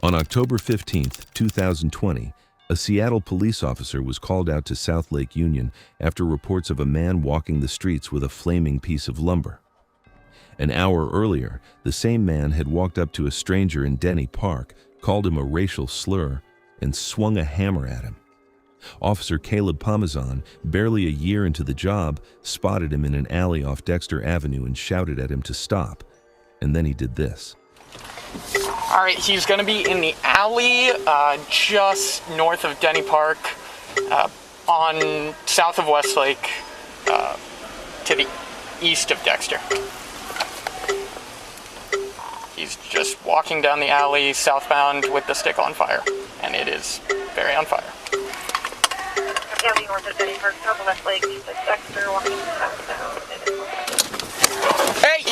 On October 15, 2020, a Seattle police officer was called out to South Lake Union after reports of a man walking the streets with a flaming piece of lumber. An hour earlier, the same man had walked up to a stranger in Denny Park, called him a racial slur, and swung a hammer at him. Officer Caleb Parmesan, barely a year into the job, spotted him in an alley off Dexter Avenue and shouted at him to stop. And then he did this. All right, he's going to be in the alley just north of Denny Park, on south of Westlake, to the east of Dexter. He's just walking down the alley southbound with the stick on fire, and it is very on fire. Alley north of Denny Park, south of Westlake, east of Dexter, walking southbound. Hey,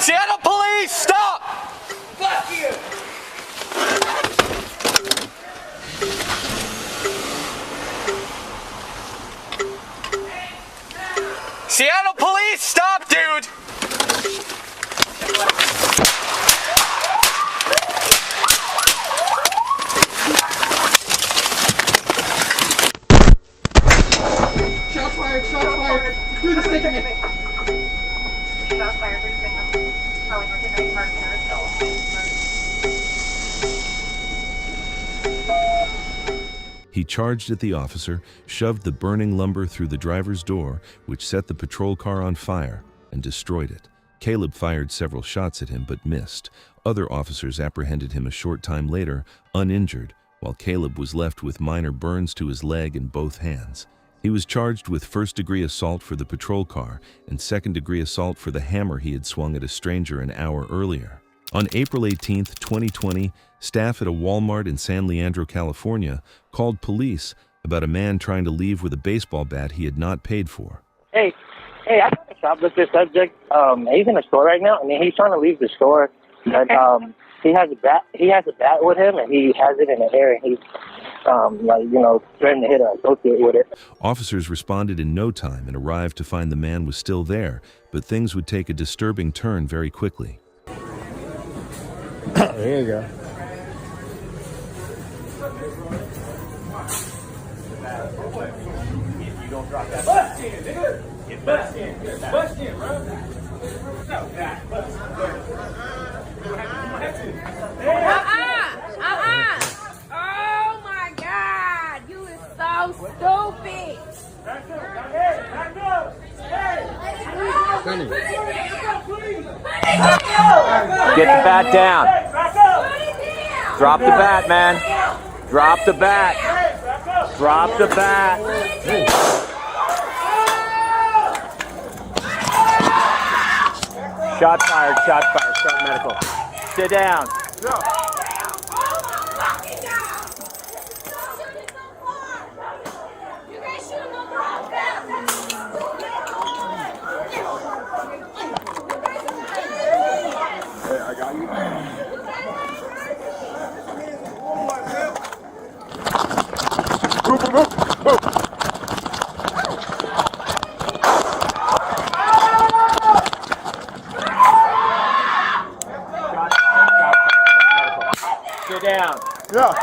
Seattle police, stop! Fuck you! Seattle police, stop, dude! Shots fired, shots fired. Through the stick of me. Shots fired through the signal. Probably north of Denny Park, He charged at the officer, shoved the burning lumber through the driver's door, which set the patrol car on fire, and destroyed it. Caleb fired several shots at him but missed. Other officers apprehended him a short time later, uninjured, while Caleb was left with minor burns to his leg and both hands. He was charged with first-degree assault for the patrol car and second-degree assault for the hammer he had swung at a stranger an hour earlier. On April 18, 2020, staff at a Walmart in San Leandro, California, called police about a man trying to leave with a baseball bat he had not paid for. Hey, I got a shop with this subject. He's in the store right now. I mean, he's trying to leave the store, but he has a bat. He has a bat with him, and he has it in the air, and he's threatening to hit an associate with it. Officers responded in no time and arrived to find the man was still there, but things would take a disturbing turn very quickly. There you go. You don't drop that. Bust in, nigga. Get bust in. Bust in, bro. No, that. Bust Oh my God, you is so stupid. Back up. Back up. Hey. Get the bat down. Back up. Drop the bat, man. Drop the bat. Drop the bat. Shot fired, shot fired. Start medical. Sit down. Sit down. Yeah.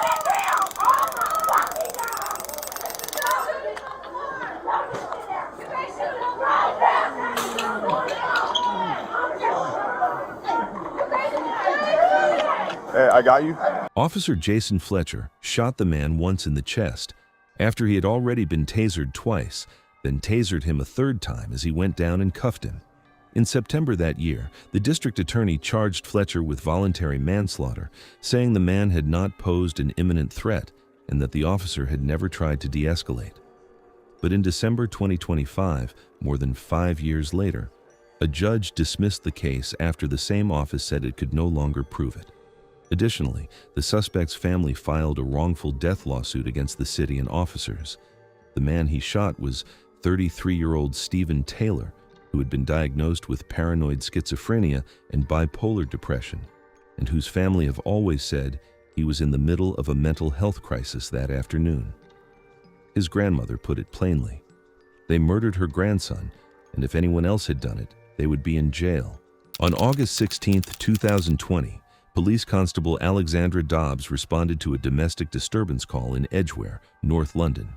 Hey, I got you. Officer Jason Fletcher shot the man once in the chest after he had already been tasered twice, then tasered him a third time as he went down and cuffed him. In September that year, the district attorney charged Fletcher with voluntary manslaughter, saying the man had not posed an imminent threat and that the officer had never tried to de-escalate. But in December 2025, more than 5 years later, a judge dismissed the case after the same office said it could no longer prove it. Additionally, the suspect's family filed a wrongful death lawsuit against the city and officers. The man he shot was 33-year-old Stephen Taylor, who had been diagnosed with paranoid schizophrenia and bipolar depression, and whose family have always said he was in the middle of a mental health crisis that afternoon. His grandmother put it plainly. They murdered her grandson, and if anyone else had done it, they would be in jail. On August 16, 2020, Police Constable Alexandra Dobbs responded to a domestic disturbance call in Edgware, North London,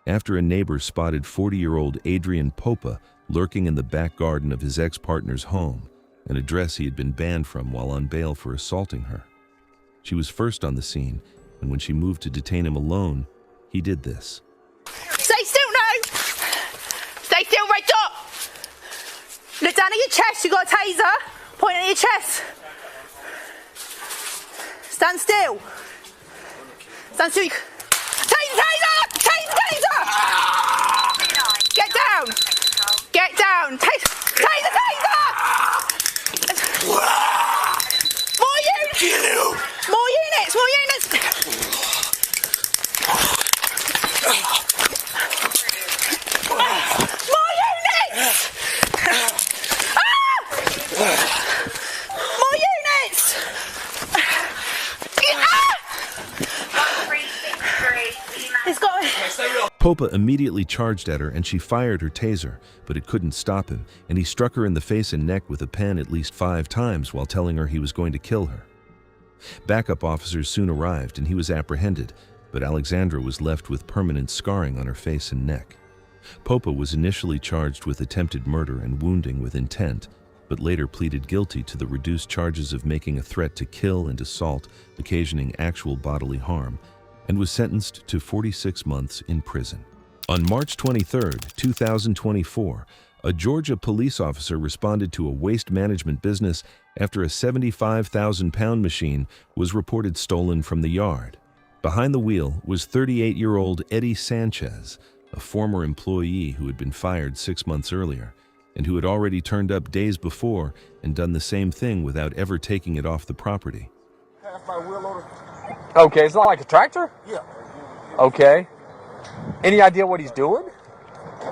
after a neighbor spotted 40-year-old Adrian Popa lurking in the back garden of his ex-partner's home, an address he had been banned from while on bail for assaulting her. She was first on the scene, and when she moved to detain him alone, he did this. Stay still now. Stay still, red dot. Look down at your chest. You got a taser. Point at your chest. Stand still. Stand still. Taser! Taser! Taser! Get down. Get down. Taser! Taser! More units! More units! More units! More units! More units! It's got Popa immediately charged at her and she fired her taser, but it couldn't stop him, and he struck her in the face and neck with a pen at least 5 times while telling her he was going to kill her. Backup officers soon arrived and he was apprehended, but Alexandra was left with permanent scarring on her face and neck. Popa was initially charged with attempted murder and wounding with intent, but later pleaded guilty to the reduced charges of making a threat to kill and assault, occasioning actual bodily harm, and was sentenced to 46 months in prison. On March 23, 2024, a Georgia police officer responded to a waste management business after a 75,000-pound machine was reported stolen from the yard. Behind the wheel was 38-year-old Eddie Sanchez, a former employee who had been fired 6 months earlier, and who had already turned up days before and done the same thing without ever taking it off the property. Okay, it's not like a tractor? Yeah. Okay. Any idea what he's doing? No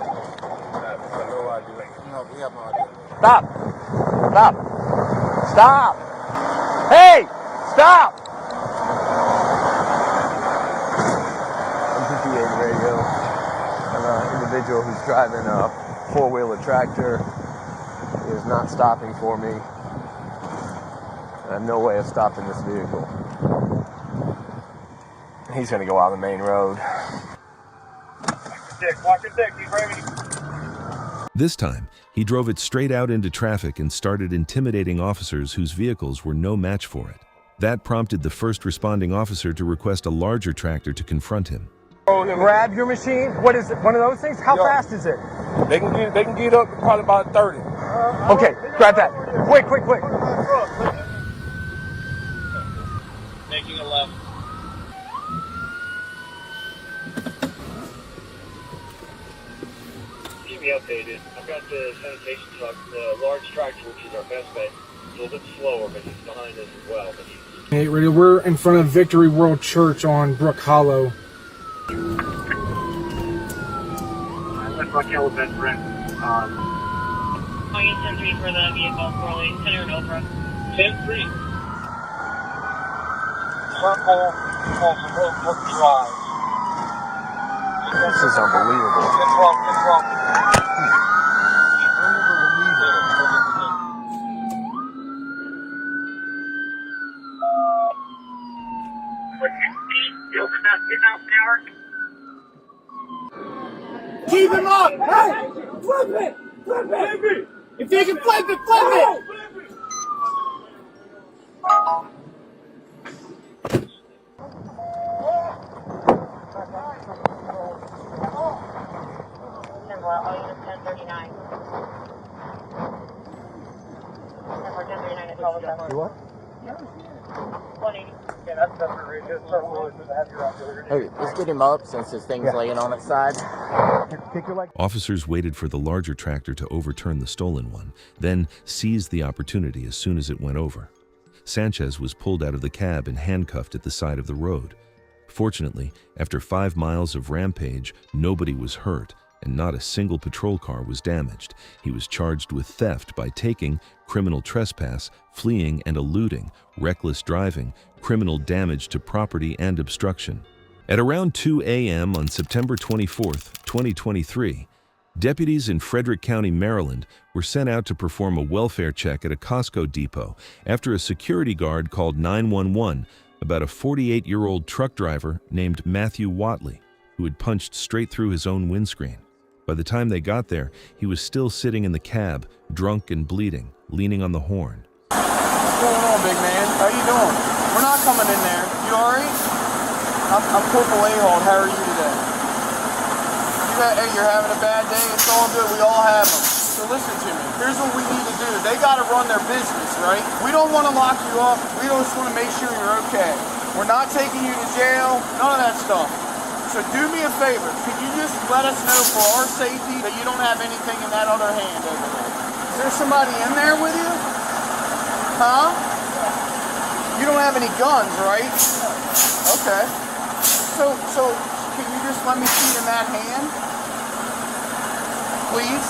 idea. No, we have no idea. Stop. Stop. Stop. Hey! Stop! MPPA radio. An individual who's driving a four-wheeler tractor is not stopping for me. I have no way of stopping this vehicle. He's going to go out on the main road. Watch your dick, he's ready. This time, he drove it straight out into traffic and started intimidating officers whose vehicles were no match for it. That prompted the first responding officer to request a larger tractor to confront him. Grab your machine. What is it? One of those things? How fast is it? They can get up to probably about 30. Okay, grab that. Quick. Making a left. Keep me updated. I've got the sanitation truck, the large tractor, which is our best bet. It's a little bit slower, but he's behind us as well. But Hey, radio, we're in front of Victory World Church on Brook Hollow. I left Brook Hill with Ben Brent. Use 10-3 for the vehicle, Corley. 10 or no, bro. 10-3. Circle, Brook Drive. This is unbelievable. It's wrong. Keep him up! Hey! Flip it! Flip it! If you can flip it, flip it! I'll use 1039. Number 1039 at 12 o'clock. You what? 180. Hey, let's get him up since this thing's laying on its side. Officers waited for the larger tractor to overturn the stolen one, then seized the opportunity as soon as it went over. Sanchez was pulled out of the cab and handcuffed at the side of the road. Fortunately, after 5 miles of rampage, nobody was hurt, and not a single patrol car was damaged. He was charged with theft by taking, criminal trespass, fleeing and eluding, reckless driving, criminal damage to property and obstruction. At around 2 a.m. on September 24, 2023, Deputies in Frederick County, Maryland, were sent out to perform a welfare check at a Costco depot after a security guard called 911 about a 48-year-old truck driver named Matthew Watley, who had punched straight through his own windscreen. By the time they got there, he was still sitting in the cab, drunk and bleeding, leaning on the horn. What's going on, big man? How you doing? We're not coming in there. You alright? I'm Corporal Ahold. How are you today? Hey, you're having a bad day? It's all good. We all have them. So listen to me. Here's what we need to do. They got to run their business, right? We don't want to lock you up. We just want to make sure you're okay. We're not taking you to jail. None of that stuff. So do me a favor. Could you just let us know for our safety that you don't have anything in that other hand over there? Is there somebody in there with you? Huh? You don't have any guns, right? Okay. So can you just let me see in that hand? Please?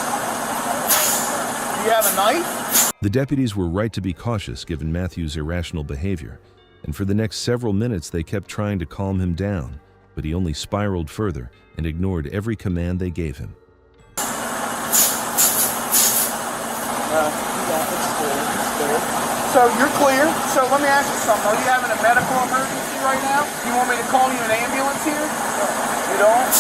Do you have a knife? The deputies were right to be cautious given Matthew's irrational behavior, and for the next several minutes they kept trying to calm him down, but he only spiraled further and ignored every command they gave him. So you're clear. So let me ask you something. Are you having a medical emergency right now? You want me to call you an ambulance here? You don't?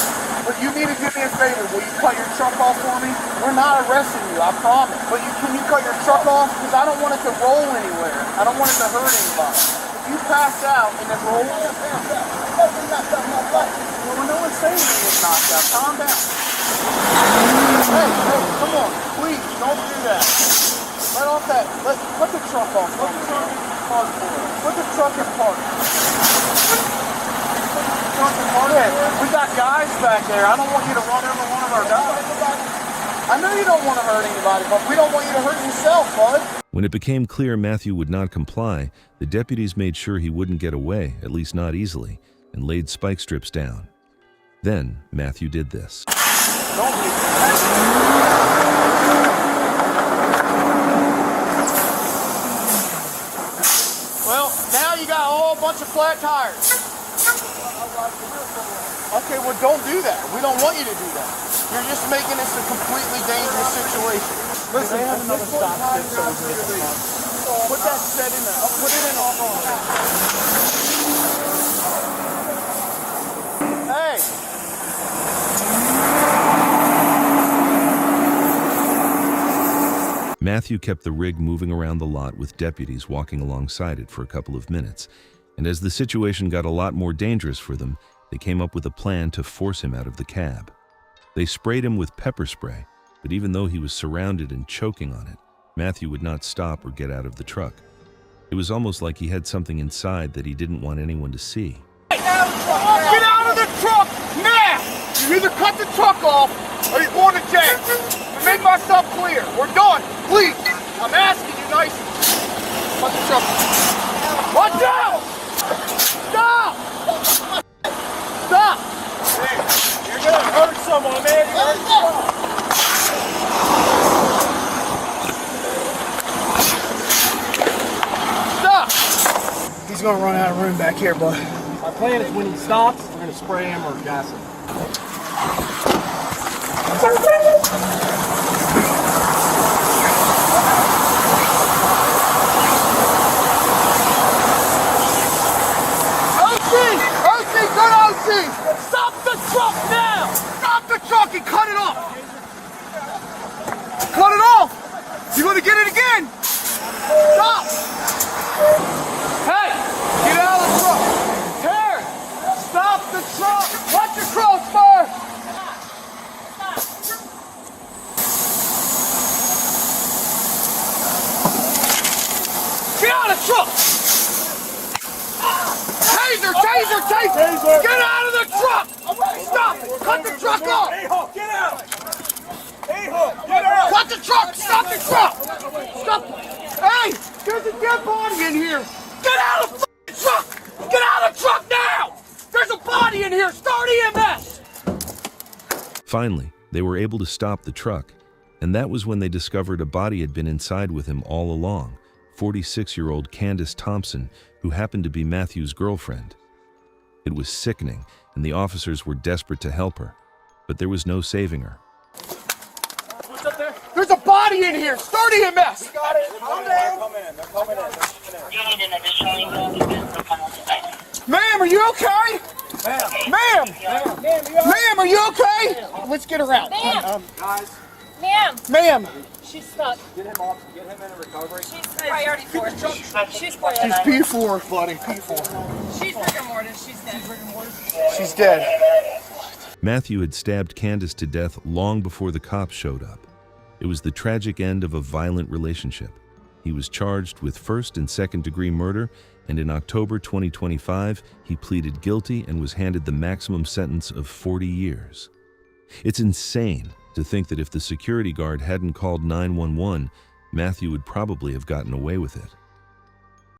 But you need to do me a favor. Will you cut your truck off for me? We're not arresting you, I promise. But can you cut your truck off? Because I don't want it to roll anywhere. I don't want it to hurt anybody. If you pass out and it rolls... Well, no one's saying he was knocked out. Calm down. Hey, come on. Please, don't do that. Let off that. Put the truck off. Put the truck in park for us. Put the truck in park. We got guys back there. I don't want you to run over one of our guys. I know you don't want to hurt anybody, but we don't want you to hurt yourself, bud. When it became clear Matthew would not comply, the deputies made sure he wouldn't get away, at least not easily, and laid spike strips down. Then Matthew did this. Well, now you got a whole bunch of flat tires. Okay, well, don't do that. We don't want you to do that. You're just making this a completely dangerous situation. Listen, they have another stop stick so we can get the car. Put that set in there. I'll put it in off on. Hey! Matthew kept the rig moving around the lot with deputies walking alongside it for a couple of minutes, and as the situation got a lot more dangerous for them, they came up with a plan to force him out of the cab. They sprayed him with pepper spray, but even though he was surrounded and choking on it, Matthew would not stop or get out of the truck. It was almost like he had something inside that he didn't want anyone to see. Get out of the truck now! You either cut the truck off or you're going to jail. To make myself clear, we're done. Please, I'm asking you nicely. Cut the truck off. Watch out! Stop! Stop! Hey, you're gonna hurt someone, man. You're hurt someone. Stop! He's gonna run out of room back here, bud. My plan is when he stops, we're gonna spray him or gas him. Good OC! Stop the truck now! Stop the truck and cut it off! Cut it off! You're gonna get it again! Stop! Hey! Get out of the truck! Terry! Stop the truck! Watch your crossbar! Get out of the truck! Taser! Get out of the truck! Stop it! Cut the truck off! A-Hook, get out! A-Hook, get out! Cut the truck! Stop the truck! Stop! Hey! There's a dead body in here! Get out of the truck! Get out of the truck now! There's a body in here! Start EMS! Finally, they were able to stop the truck, and that was when they discovered a body had been inside with him all along, 46-year-old Candace Thompson, who happened to be Matthew's girlfriend. It was sickening, and the officers were desperate to help her, but there was no saving her. body in here. Start EMS. Got it. Calm down. They're coming in. You need an additional Ma'am, are you okay? Ma'am, are you okay? Let's get her out. Ma'am. Guys, Ma'am, She's stuck. get him off. Get him in recovery. She's priority 4. She's priority. she's P4, buddy, P4. She's rigor mortis. She's dead. She's dead. Matthew had stabbed Candace to death long before the cops showed up. It was the tragic end of a violent relationship. He was charged with first and second-degree murder, and in October 2025, he pleaded guilty and was handed the maximum sentence of 40 years. It's insane to think that if the security guard hadn't called 911, Matthew would probably have gotten away with it.